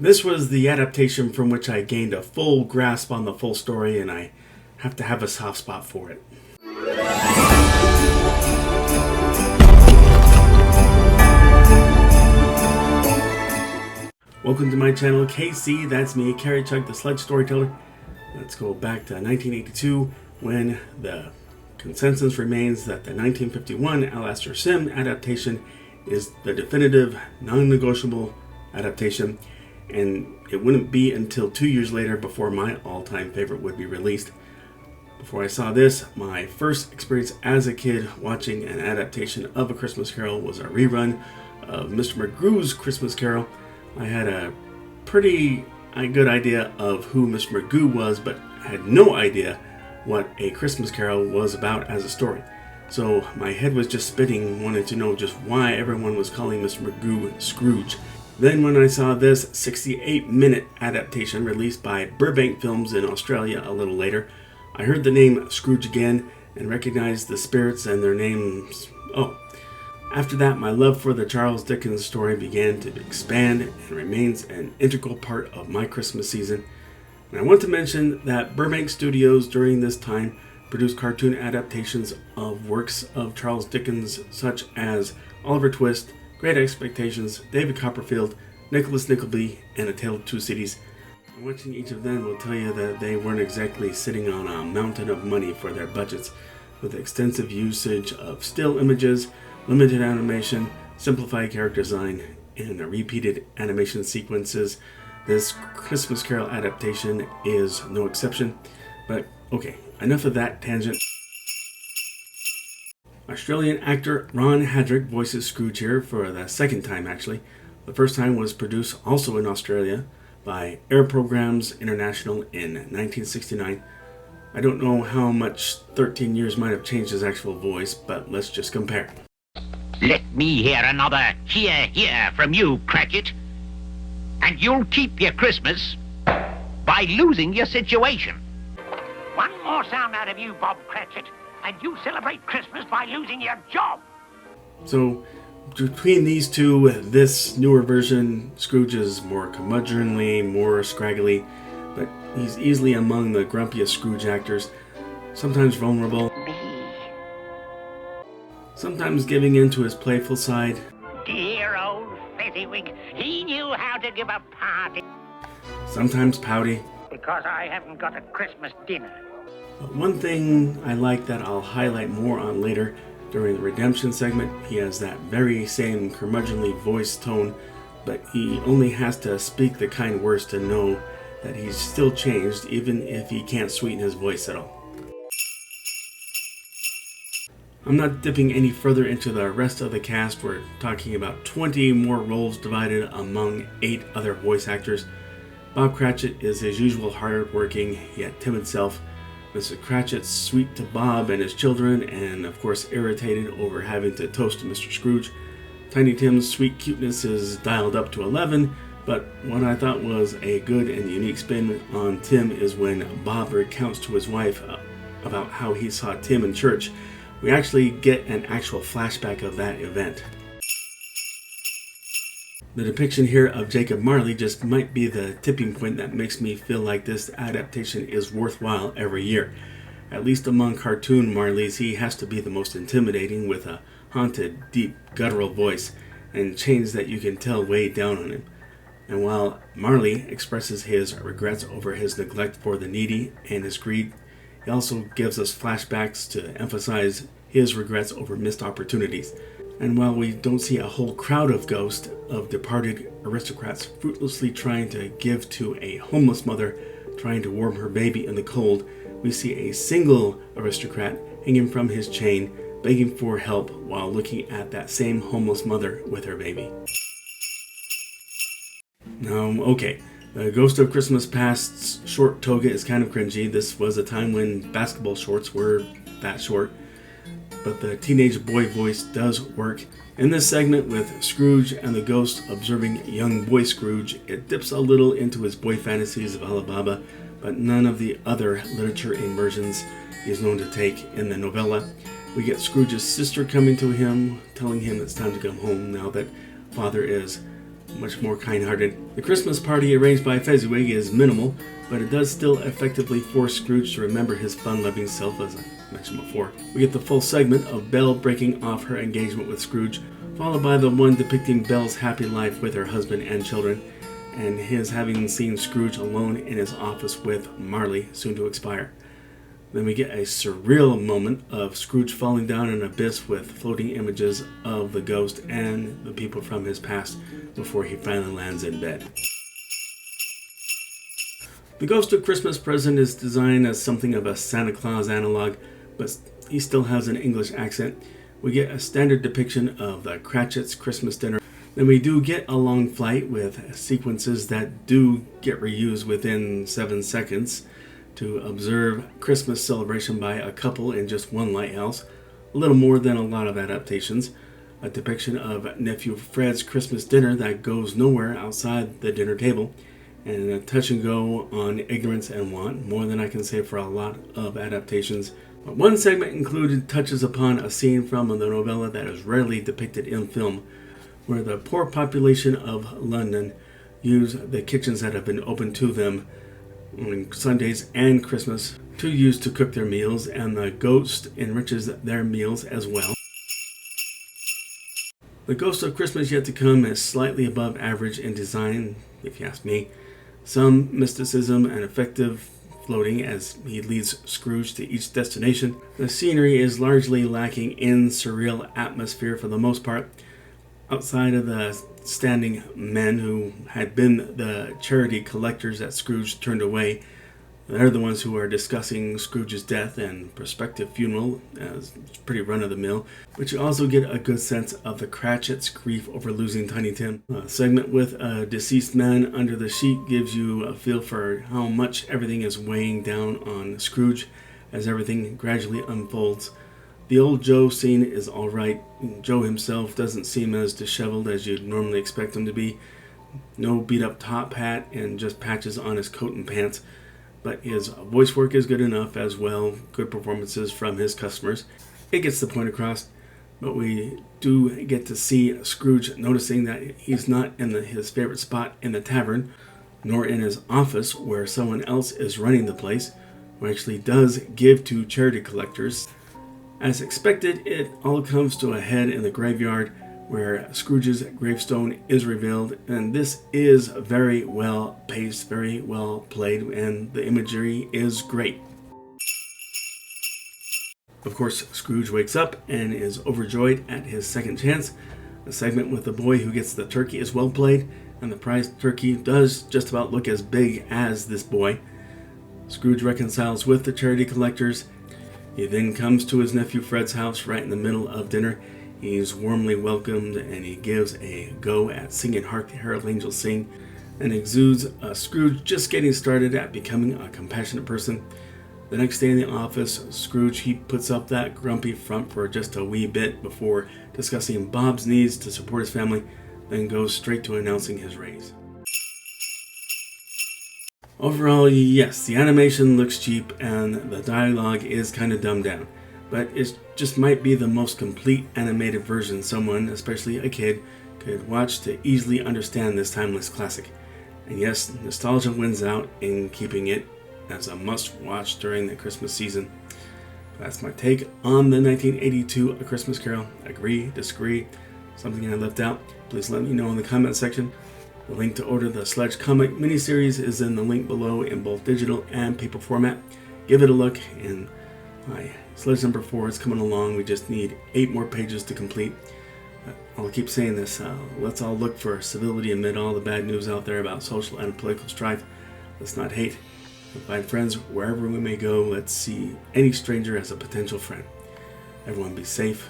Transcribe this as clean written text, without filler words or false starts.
This was the adaptation from which I gained a full grasp on the full story, and I have to have a soft spot for it. Welcome to my channel, KC, that's me, Carrie Chuck, the Sledge Storyteller. Let's go back to 1982, when the consensus remains that the 1951 Alastair Sim adaptation is the definitive, non-negotiable adaptation, and it wouldn't be until 2 years later before my all-time favorite would be released. Before I saw this, my first experience as a kid watching an adaptation of A Christmas Carol was a rerun of Mr. Magoo's Christmas Carol. I had a pretty good idea of who Mr. Magoo was, but had no idea what A Christmas Carol was about as a story. So my head was just spinning, wanting to know just why everyone was calling Mr. Magoo Scrooge. Then when I saw this 68-minute adaptation released by Burbank Films in Australia a little later, I heard the name Scrooge again and recognized the spirits and their names. After that, my love for the Charles Dickens story began to expand and remains an integral part of my Christmas season. And I want to mention that Burbank Studios during this time produced cartoon adaptations of works of Charles Dickens such as Oliver Twist, Great Expectations, David Copperfield, Nicholas Nickleby, and A Tale of Two Cities. And watching each of them will tell you that they weren't exactly sitting on a mountain of money for their budgets, with extensive usage of still images, limited animation, simplified character design, and repeated animation sequences. This Christmas Carol adaptation is no exception. But okay, enough of that tangent. Australian actor Ron Hadrick voices Scrooge here for the second time actually. The first time was produced also in Australia by Air Programs International in 1969. I don't know how much 13 years might have changed his actual voice, but let's just compare. Let me hear another hear, hear from you, Cratchit. And you'll keep your Christmas by losing your situation. One more sound out of you, Bob Cratchit, and you celebrate Christmas by losing your job. So, between these two, this newer version, Scrooge is more curmudgeonly, more scraggly, but he's easily among the grumpiest Scrooge actors, sometimes vulnerable, sometimes giving in to his playful side. Dear old Fezziwig, he knew how to give a party. Sometimes pouty. Because I haven't got a Christmas dinner. But one thing I like that I'll highlight more on later during the redemption segment, he has that very same curmudgeonly voice tone, but he only has to speak the kind words to know that he's still changed, even if he can't sweeten his voice at all. I'm not dipping any further into the rest of the cast. We're talking about 20 more roles divided among 8 other voice actors. Bob Cratchit is his usual hard-working yet timid self. Mrs. Cratchit's sweet to Bob and his children, and of course irritated over having to toast Mr. Scrooge. Tiny Tim's sweet cuteness is dialed up to 11, but what I thought was a good and unique spin on Tim is when Bob recounts to his wife about how he saw Tim in church. We actually get an actual flashback of that event. The depiction here of Jacob Marley just might be the tipping point that makes me feel like this adaptation is worthwhile every year. At least among cartoon Marleys, he has to be the most intimidating, with a haunted, deep, guttural voice and chains that you can tell weigh down on him. And while Marley expresses his regrets over his neglect for the needy and his greed, he also gives us flashbacks to emphasize his regrets over missed opportunities. And while we don't see a whole crowd of ghosts of departed aristocrats fruitlessly trying to give to a homeless mother trying to warm her baby in the cold, we see a single aristocrat hanging from his chain, begging for help while looking at that same homeless mother with her baby. Okay, the Ghost of Christmas Past's short toga is kind of cringy. This was a time when basketball shorts were that short, but the teenage boy voice does work. In this segment with Scrooge and the ghost observing young boy Scrooge, it dips a little into his boy fantasies of Alibaba, but none of the other literature immersions he is known to take in the novella. We get Scrooge's sister coming to him, telling him it's time to come home now that father is much more kind-hearted. The Christmas party arranged by Fezziwig is minimal, but it does still effectively force Scrooge to remember his fun-loving self, as I mentioned before. We get the full segment of Belle breaking off her engagement with Scrooge, followed by the one depicting Belle's happy life with her husband and children, and his having seen Scrooge alone in his office with Marley, soon to expire. Then we get a surreal moment of Scrooge falling down an abyss with floating images of the ghost and the people from his past before he finally lands in bed. The Ghost of Christmas Present is designed as something of a Santa Claus analog, but he still has an English accent. We get a standard depiction of the Cratchit's Christmas dinner. Then we do get a long flight with sequences that do get reused within 7 seconds to observe Christmas celebration by a couple in just one lighthouse. A little more than a lot of adaptations. A depiction of Nephew Fred's Christmas dinner that goes nowhere outside the dinner table. And a touch and go on ignorance and want, more than I can say for a lot of adaptations. But one segment included touches upon a scene from the novella that is rarely depicted in film, where the poor population of London use the kitchens that have been open to them on Sundays and Christmas to use to cook their meals, and the ghost enriches their meals as well. The Ghost of Christmas Yet to Come is slightly above average in design, if you ask me. Some mysticism and effective floating as he leads Scrooge to each destination. The scenery is largely lacking in surreal atmosphere for the most part, outside of the standing men who had been the charity collectors that Scrooge turned away. They're the ones who are discussing Scrooge's death and prospective funeral, as it's pretty run-of-the-mill. But you also get a good sense of the Cratchit's grief over losing Tiny Tim. A segment with a deceased man under the sheet gives you a feel for how much everything is weighing down on Scrooge as everything gradually unfolds. The old Joe scene is alright. Joe himself doesn't seem as disheveled as you'd normally expect him to be. No beat-up top hat and just patches on his coat and pants. But his voice work is good enough as well. Good performances from his customers. It gets the point across. But we do get to see Scrooge noticing that he's not in his favorite spot in the tavern, nor in his office where someone else is running the place, who actually does give to charity collectors. As expected, it all comes to a head in the graveyard, where Scrooge's gravestone is revealed, and this is very well paced, very well played, and the imagery is great. Of course, Scrooge wakes up and is overjoyed at his second chance. The segment with the boy who gets the turkey is well played, and the prize turkey does just about look as big as this boy. Scrooge reconciles with the charity collectors. He then comes to his nephew Fred's house right in the middle of dinner. He's warmly welcomed, and he gives a go at singing Hark, the Herald Angels Sing, and exudes a Scrooge just getting started at becoming a compassionate person. The next day in the office, Scrooge, he puts up that grumpy front for just a wee bit before discussing Bob's needs to support his family, then goes straight to announcing his raise. Overall, yes, the animation looks cheap and the dialogue is kind of dumbed down, but it just might be the most complete animated version someone, especially a kid, could watch to easily understand this timeless classic. And yes, nostalgia wins out in keeping it as a must-watch during the Christmas season. That's my take on the 1982 A Christmas Carol. Agree, disagree, something I left out? Please let me know in the comment section. The link to order the Sledge comic miniseries is in the link below in both digital and paper format. Give it a look, and my Sledge number 4 is coming along. We just need 8 more pages to complete. I'll keep saying this. Let's all look for civility amid all the bad news out there about social and political strife. Let's not hate. Let's find friends wherever we may go. Let's see any stranger as a potential friend. Everyone be safe.